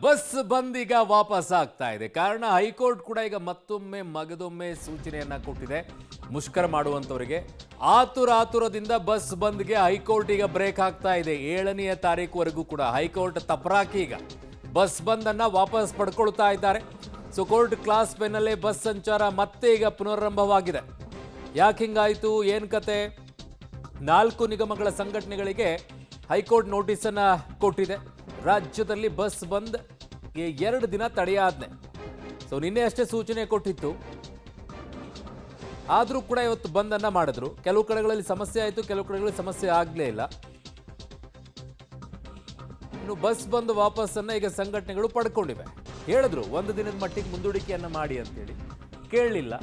Bus ಬಂದೀಗ ವಾಪಸ್ ಆಗ್ತಾ ಇದೆ. ಕಾರಣ ಹೈಕೋರ್ಟ್ ಕೂಡ ಈಗ ಮತ್ತೊಮ್ಮೆ ಮಗದೊಮ್ಮೆ ಸೂಚನೆಯನ್ನ ಕೊಟ್ಟಿದೆ. ಮುಷ್ಕರ ಮಾಡುವಂತವರಿಗೆ ಆತುರದಿಂದ ಬಸ್ ಬಂದ್ಗೆ ಹೈಕೋರ್ಟ್ ಈಗ ಬ್ರೇಕ್ ಆಗ್ತಾ ಇದೆ. 7ನೇ ತಾರೀಕುವರೆಗೂ ಕೂಡ ಹೈಕೋರ್ಟ್ ತಪರಾಕಿ ಈಗ ಬಸ್ ಬಂದನ್ನ ವಾಪಸ್ ಪಡ್ಕೊಳ್ತಾ ಇದ್ದಾರೆ. ಸೊ ಕೋರ್ಟ್ ಕ್ಲಾಸ್ ಬೆನ್ನಲ್ಲೇ ಬಸ್ ಸಂಚಾರ ಮತ್ತೆ ಈಗ ಪುನರಾರಂಭವಾಗಿದೆ. ಯಾಕೆ ಹಿಂಗಾಯ್ತು, ಏನ್ ಕತೆ? 4 ನಿಗಮಗಳ ಸಂಘಟನೆಗಳಿಗೆ ಹೈಕೋರ್ಟ್ ನೋಟಿಸ್ ಅನ್ನ ಕೊಟ್ಟಿದೆ. ರಾಜ್ಯದಲ್ಲಿ ಬಸ್ ಬಂದ್ 2 ದಿನ ತಡೆಯಾಜ್ಞೆ. ಸೊ ನಿನ್ನೆ ಅಷ್ಟೇ ಸೂಚನೆ ಕೊಟ್ಟಿತ್ತು. ಆದರೂ ಕೂಡ ಇವತ್ತು ಬಂದನ್ನ ಮಾಡಿದ್ರು. ಕೆಲವು ಕಡೆಗಳಲ್ಲಿ ಸಮಸ್ಯೆ ಆಯಿತು, ಕೆಲವು ಕಡೆಗಳಲ್ಲಿ ಸಮಸ್ಯೆ ಆಗಲೇ ಇಲ್ಲ. ಇನ್ನು ಬಸ್ ಬಂದು ವಾಪಸ್ಸನ್ನ ಈಗ ಸಂಘಟನೆಗಳು ಪಡ್ಕೊಂಡಿವೆ. ಹೇಳಿದ್ರು 1 ದಿನದ ಮಟ್ಟಿಗೆ ಮುಂದೂಡಿಕೆಯನ್ನ ಮಾಡಿ ಅಂತೇಳಿ, ಕೇಳಲಿಲ್ಲ.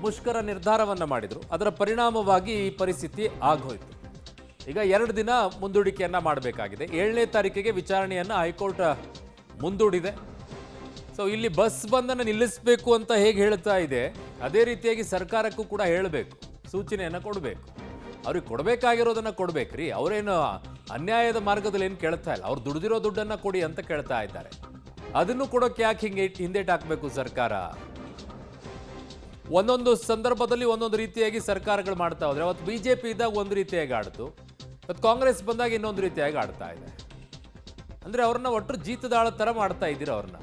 ಮುಷ್ಕರ ನಿರ್ಧಾರವನ್ನ ಮಾಡಿದ್ರು. ಅದರ ಪರಿಣಾಮವಾಗಿ ಈ ಪರಿಸ್ಥಿತಿ ಆಗೋಯ್ತು. ಈಗ 2 ದಿನ ಮುಂದೂಡಿಕೆಯನ್ನ ಮಾಡಬೇಕಾಗಿದೆ. 7ನೇ ತಾರೀಕಿಗೆ ವಿಚಾರಣೆಯನ್ನ ಹೈಕೋರ್ಟ್ ಮುಂದೂಡಿದೆ. ಸೊ ಇಲ್ಲಿ ಬಸ್ ಬಂದನ್ನು ನಿಲ್ಲಿಸಬೇಕು ಅಂತ ಹೇಗೆ ಹೇಳ್ತಾ ಇದೆ, ಅದೇ ರೀತಿಯಾಗಿ ಸರ್ಕಾರಕ್ಕೂ ಕೂಡ ಹೇಳಬೇಕು, ಸೂಚನೆಯನ್ನ ಕೊಡಬೇಕು. ಅವ್ರಿಗೆ ಕೊಡಬೇಕಾಗಿರೋದನ್ನ ಕೊಡ್ಬೇಕ್ರಿ. ಅವರೇನು ಅನ್ಯಾಯದ ಮಾರ್ಗದಲ್ಲಿ ಏನು ಕೇಳ್ತಾ ಇಲ್ಲ. ಅವ್ರು ದುಡಿದಿರೋ ದುಡ್ಡನ್ನ ಕೊಡಿ ಅಂತ ಕೇಳ್ತಾ ಇದ್ದಾರೆ. ಅದನ್ನು ಕೊಡೋಕೆ ಯಾಕೆ ಹಿಂಗೆ ಹಿಂದೇಟ್ ಹಾಕಬೇಕು ಸರ್ಕಾರ? ಒಂದೊಂದು ಸಂದರ್ಭದಲ್ಲಿ ಒಂದೊಂದು ರೀತಿಯಾಗಿ ಸರ್ಕಾರಗಳು ಮಾಡ್ತಾ ಹೋದ್ರೆ, ಅವತ್ತು ಬಿಜೆಪಿ ಇದ್ದಾಗ ಒಂದು ರೀತಿಯಾಗಿ ಆಡ್ತು, ಇವತ್ತು ಕಾಂಗ್ರೆಸ್ ಬಂದಾಗ ಇನ್ನೊಂದು ರೀತಿಯಾಗಿ ಆಡ್ತಾ ಇದೆ. ಅಂದ್ರೆ ಅವ್ರನ್ನ ಒಟ್ಟು ಜೀತದಾಳ ತರ ಮಾಡ್ತಾ ಇದ್ದೀರ ಅವ್ರನ್ನ.